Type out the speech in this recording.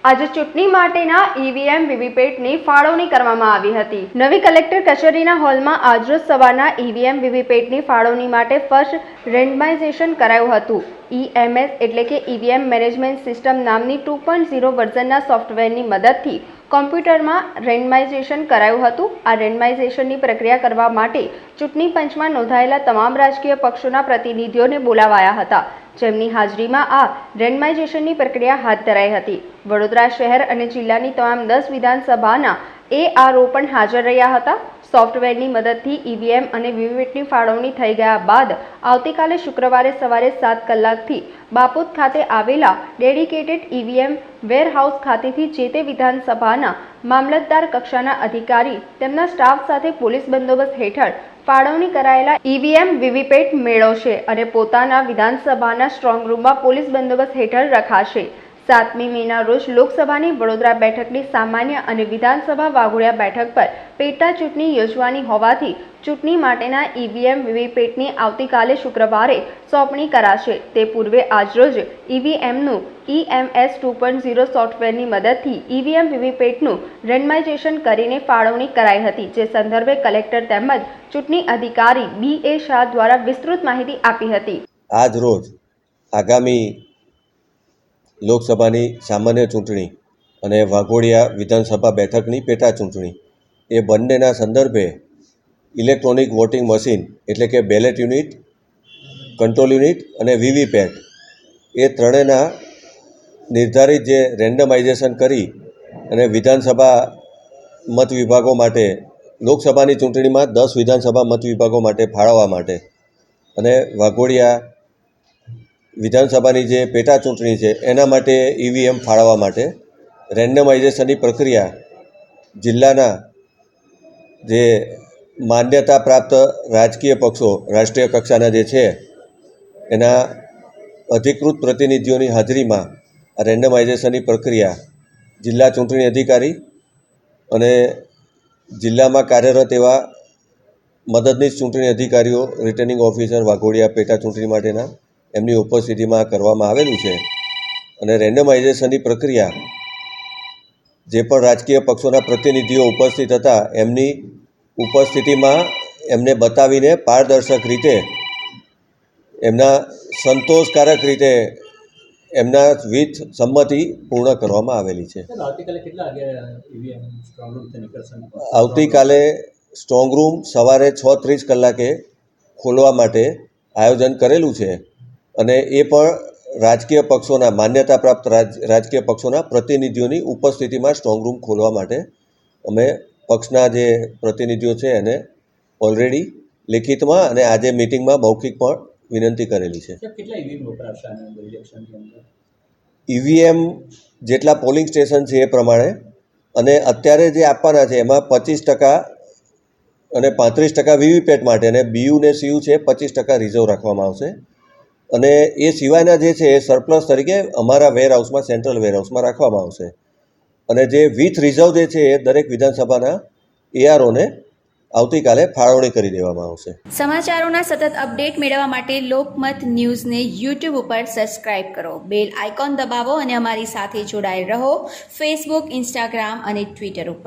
આજે ચૂંટણી માટેના ઈવીએમ વીવીપેટની ફાળવણી કરવામાં આવી હતી। નવી કલેક્ટર કચેરીના હોલમાં આજરોજ સવારના ઈવીએમ વીવીપેટની ફાળવણી માટે ફર્સ્ટ રેન્ડમાઇઝેશન કરાયું હતું। ઈએમએસ એટલે કે ઈવીએમ મેનેજમેન્ટ સિસ્ટમ નામની 2.0 વર્ઝનના સોફ્ટવેરની મદદથી કોમ્પ્યુટરમાં રેન્ડમાઇઝેશન કરાયું હતું। આ રેન્ડમાઇઝેશનની પ્રક્રિયા કરવા માટે ચૂંટણી પંચમાં નોંધાયેલા તમામ રાજકીય પક્ષોના પ્રતિનિધિઓને બોલાવાયા હતા, જેમની હાજરીમાં આ રેન્ડમાઇઝેશનની પ્રક્રિયા હાથ ધરાઈ હતી। વડોદરા શહેર અને જિલ્લાની તમામ 10 વિધાનસભાના એઆરઓ પણ હાજર રહ્યા હતા। સોફ્ટવેરની મદદથી ઈવીએમ અને વીવીપેટની ફાળવણી થઈ ગયા બાદ આવતીકાલે શુક્રવારે સવારે 7 કલાકથી બાપોદ ખાતે આવેલા ડેડિકેટેડ ઈવીએમ વેરહાઉસ ખાતેથી જે તે વિધાનસભાના મામલતદાર કક્ષાના અધિકારી તેમના સ્ટાફ સાથે પોલીસ બંદોબસ્ત હેઠળ ફાળવણી કરાયેલા ઈવીએમ વીવીપેટ મેળવશે અને પોતાના વિધાનસભાના સ્ટ્રોંગ રૂમમાં પોલીસ બંદોબસ્ત હેઠળ રખાશે। 7મી મેના રોજ લોકસભાની વડોદરા બેઠકની સામાન્ય અને વિધાનસભા વાઘોડિયા બેઠક પર પેટા ચૂંટણી યોજવાની હોવાથી ચૂંટણી માટેના ઈવીએમ વીવીપેટની આવતીકાલે શુક્રવારે સોંપણી કરાશે। તે પૂર્વે આજરોજ ઈવીએમનું ઈએમએસ 2.0 સોફ્ટવેરની મદદથી ઈવીએમ વીવીપેટનું રેન્ડમાઇઝેશન કરીને ફાળવણી કરાઈ હતી, જે સંદર્ભે કલેક્ટર તેમજ ચૂંટણી અધિકારી BA શાહ દ્વારા વિસ્તૃત માહિતી આપી હતી। આજ રોજ આગામી લોકસભાની સામાન્ય ચૂંટણી અને વાઘોડિયા વિધાનસભા બેઠકની પેટા ચૂંટણી એ બંનેના સંદર્ભે ઇલેક્ટ્રોનિક વોટિંગ મશીન એટલે કે બેલેટ યુનિટ, કંટ્રોલ યુનિટ અને વીવીપેટ એ ત્રણેયના નિર્ધારિત જે રેન્ડમાઇઝેશન કરી અને વિધાનસભા મત વિભાગો માટે લોકસભાની ચૂંટણીમાં 10 વિધાનસભા મત વિભાગો માટે ફાળવવા માટે અને વાઘોડિયા વિધાનસભાની જે પેટા ચૂંટણી છે એના માટે ઈવીએમ ફાળવવા માટે રેન્ડમાઇઝેશનની પ્રક્રિયા જિલ્લાના જે માન્યતા પ્રાપ્ત રાજકીય પક્ષો રાષ્ટ્રીય કક્ષાના જે છે એના અધિકૃત પ્રતિનિધિઓની હાજરીમાં આ રેન્ડમાઇઝેશનની પ્રક્રિયા જિલ્લા ચૂંટણી અધિકારી અને જિલ્લામાં કાર્યરત એવા મદદનીશ ચૂંટણી અધિકારીઓ, રિટર્નિંગ ઓફિસર વાઘોડિયા પેટા ચૂંટણી માટેના એમની ઉપસ્થિતિમાં કરવામાં આવેલું છે અને રેન્ડમાઇઝેશનની પ્રક્રિયા જે પણ રાજકીય પક્ષોના પ્રતિનિધિઓ ઉપસ્થિત હતા એમની ઉપસ્થિતિમાં એમને બતાવીને પારદર્શક રીતે એમના સંતોષકારક રીતે એમના વિથ સંમતિ પૂર્ણ કરવામાં આવેલી છે। આવતીકાલે સ્ટ્રોંગ રૂમ સવારે 6:30 કલાકે ખોલવા માટે આયોજન કરેલું છે અને એ પણ રાજકીય પક્ષોના માન્યતા પ્રાપ્ત રાજકીય પક્ષોના પ્રતિનિધિઓની ઉપસ્થિતિમાં સ્ટ્રોંગ રૂમ ખોલવા માટે અમે પક્ષના જે પ્રતિનિધિઓ છે એને ઓલરેડી લિખિતમાં અને આજે મિટિંગમાં મૌખિક પણ વિનંતી કરેલી છે। ઈવીએમ જેટલા પોલિંગ સ્ટેશન છે એ પ્રમાણે અને અત્યારે જે આપવાના છે એમાં 25% અને 35% વીવીપેટ માટે અને બીયુ ને સીયુ છે 25% રિઝર્વ રાખવામાં આવશે અને એ સિવાયના જે છે એ સરપ્લસ તરીકે અમારા વેરહાઉસમાં સેન્ટ્રલ વેરહાઉસમાં રાખવામાં આવશે અને જે વિથ રિઝર્વ જે છે એ દરેક વિધાનસભાના એઆરઓને આવતીકાલે ફાળવણી કરી દેવામાં આવશે। સમાચારોના સતત અપડેટ મેળવવા માટે લોકમત ન્યૂઝને યુટ્યુબ ઉપર સબસ્ક્રાઇબ કરો, બેલ આઇકોન દબાવો અને અમારી સાથે જોડાયેલ રહો ફેસબુક, ઇન્સ્ટાગ્રામ અને ટ્વિટર ઉપર।